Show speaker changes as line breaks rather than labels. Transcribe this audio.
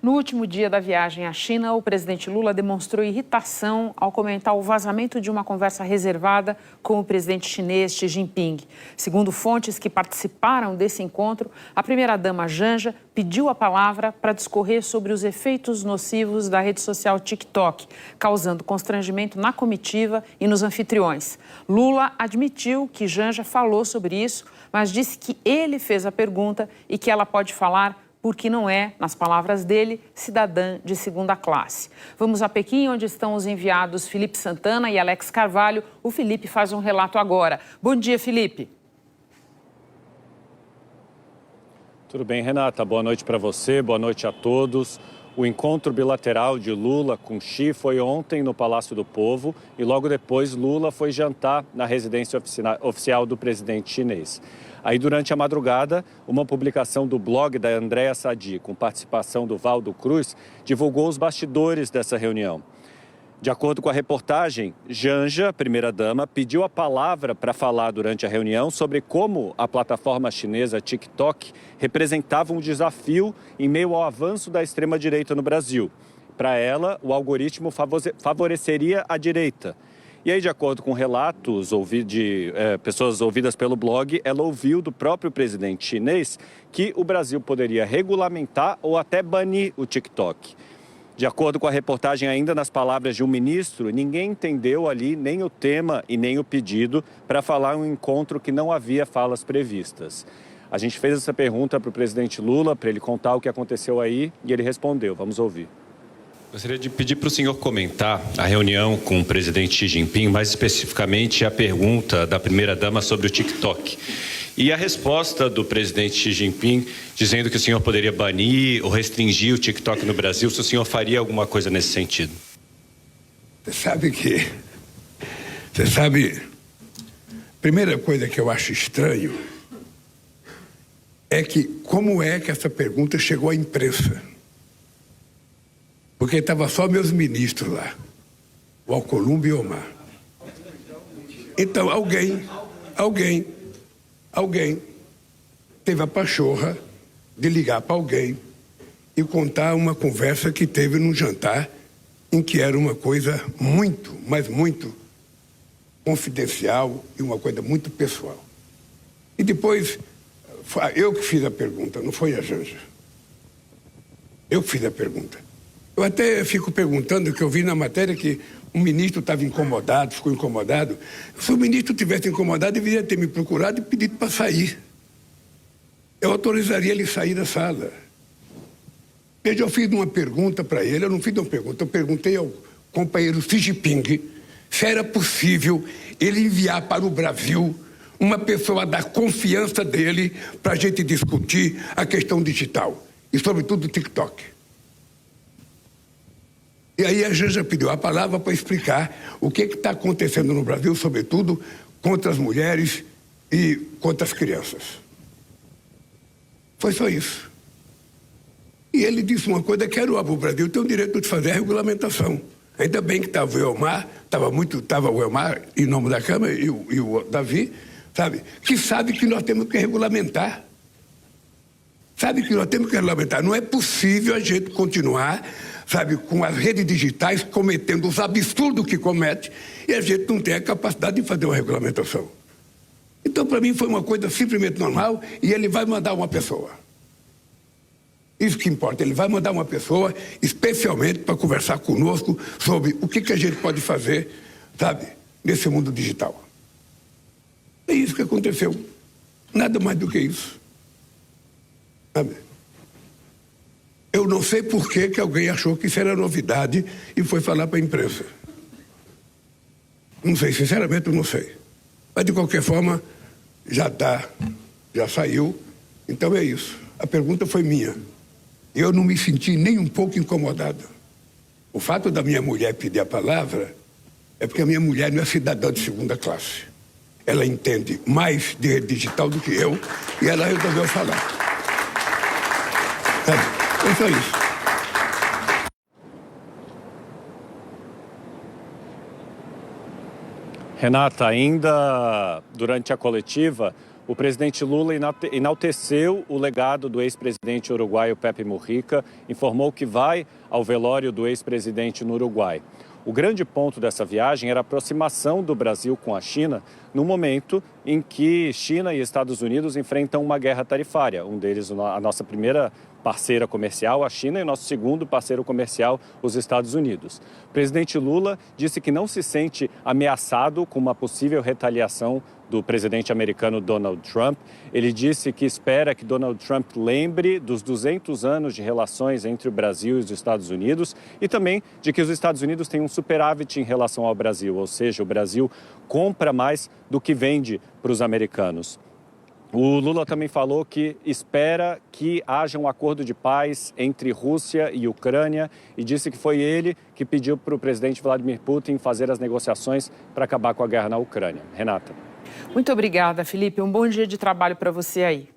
No último dia da viagem à China, o presidente Lula demonstrou irritação ao comentar o vazamento de uma conversa reservada com o presidente chinês Xi Jinping. Segundo fontes que participaram desse encontro, a primeira-dama Janja pediu a palavra para discorrer sobre os efeitos nocivos da rede social TikTok, causando constrangimento na comitiva e nos anfitriões. Lula admitiu que Janja falou sobre isso, mas disse que ele fez a pergunta e que ela pode falar porque não é, nas palavras dele, cidadã de segunda classe. Vamos a Pequim, onde estão os enviados Felipe Santana e Alex Carvalho. O Felipe faz um relato agora. Bom dia, Felipe.
Tudo bem, Renata? Boa noite para você, boa noite a todos. O encontro bilateral de Lula com Xi foi ontem no Palácio do Povo e logo depois Lula foi jantar na residência oficial do presidente chinês. Aí, durante a madrugada, uma publicação do blog da Andréa Sadi, com participação do Valdo Cruz, divulgou os bastidores dessa reunião. De acordo com a reportagem, Janja, primeira-dama, pediu a palavra para falar durante a reunião sobre como a plataforma chinesa TikTok representava um desafio em meio ao avanço da extrema-direita no Brasil. Para ela, o algoritmo favoreceria a direita. E aí, de acordo com relatos de pessoas ouvidas pelo blog, ela ouviu do próprio presidente chinês que o Brasil poderia regulamentar ou até banir o TikTok. De acordo com a reportagem, ainda nas palavras de um ministro, ninguém entendeu ali nem o tema e nem o pedido para falar em um encontro que não havia falas previstas. A gente fez essa pergunta para o presidente Lula, para ele contar o que aconteceu aí, e ele respondeu. Vamos ouvir.
Gostaria de pedir para o senhor comentar a reunião com o presidente Xi Jinping, mais especificamente a pergunta da primeira-dama sobre o TikTok. E a resposta do presidente Xi Jinping dizendo que o senhor poderia banir ou restringir o TikTok no Brasil, se o senhor faria alguma coisa nesse sentido.
Você sabe, a primeira coisa que eu acho estranho é que como é que essa pergunta chegou à imprensa? Porque estava só meus ministros lá, o Alcolumbre e o Omar. Então alguém teve a pachorra de ligar para alguém e contar uma conversa que teve num jantar em que era uma coisa muito, mas muito confidencial e uma coisa muito pessoal. E depois, eu que fiz a pergunta, não foi a Janja. Eu que fiz a pergunta. Eu até fico perguntando, que eu vi na matéria que um ministro estava incomodado, ficou incomodado. Se o ministro tivesse incomodado, deveria ter me procurado e pedido para sair. Eu autorizaria ele sair da sala. Veja, eu fiz uma pergunta para ele, eu não fiz uma pergunta, eu perguntei ao companheiro Xi Jinping se era possível ele enviar para o Brasil uma pessoa da confiança dele para a gente discutir a questão digital e, sobretudo, o TikTok. E aí a Janja pediu a palavra para explicar o que está acontecendo no Brasil, sobretudo contra as mulheres e contra as crianças. Foi só isso. E ele disse uma coisa que era o Brasil tem o direito de fazer a regulamentação. Ainda bem que estava o Elmar, estava o Elmar em nome da Câmara e o Davi, sabe? Que sabe que nós temos que regulamentar. Sabe que nós temos que regulamentar. Não é possível a gente continuar, sabe, com as redes digitais cometendo os absurdos que comete e a gente não tem a capacidade de fazer uma regulamentação. Então, para mim, foi uma coisa simplesmente normal e ele vai mandar uma pessoa. Isso que importa, ele vai mandar uma pessoa especialmente para conversar conosco sobre o que a gente pode fazer, sabe, nesse mundo digital. É isso que aconteceu. Nada mais do que isso. Sabe? Eu não sei por que alguém achou que isso era novidade e foi falar para a imprensa. Não sei, sinceramente eu não sei. Mas de qualquer forma, já saiu, então é isso. A pergunta foi minha. Eu não me senti nem um pouco incomodado. O fato da minha mulher pedir a palavra é porque a minha mulher não é cidadã de segunda classe. Ela entende mais de rede digital do que eu e ela resolveu falar. Sabe? É só isso.
Renata, ainda durante a coletiva, o presidente Lula enalteceu o legado do ex-presidente uruguaio Pepe Mujica, informou que vai ao velório do ex-presidente no Uruguai. O grande ponto dessa viagem era a aproximação do Brasil com a China no momento em que China e Estados Unidos enfrentam uma guerra tarifária. Um deles, a nossa primeira parceira comercial, a China, e o nosso segundo parceiro comercial, os Estados Unidos. O presidente Lula disse que não se sente ameaçado com uma possível retaliação do presidente americano Donald Trump. Ele disse que espera que Donald Trump lembre dos 200 anos de relações entre o Brasil e os Estados Unidos e também de que os Estados Unidos têm um superávit em relação ao Brasil, ou seja, o Brasil compra mais do que vende para os americanos. O Lula também falou que espera que haja um acordo de paz entre Rússia e Ucrânia e disse que foi ele que pediu para o presidente Vladimir Putin fazer as negociações para acabar com a guerra na Ucrânia. Renata.
Muito obrigada, Felipe. Um bom dia de trabalho para você aí.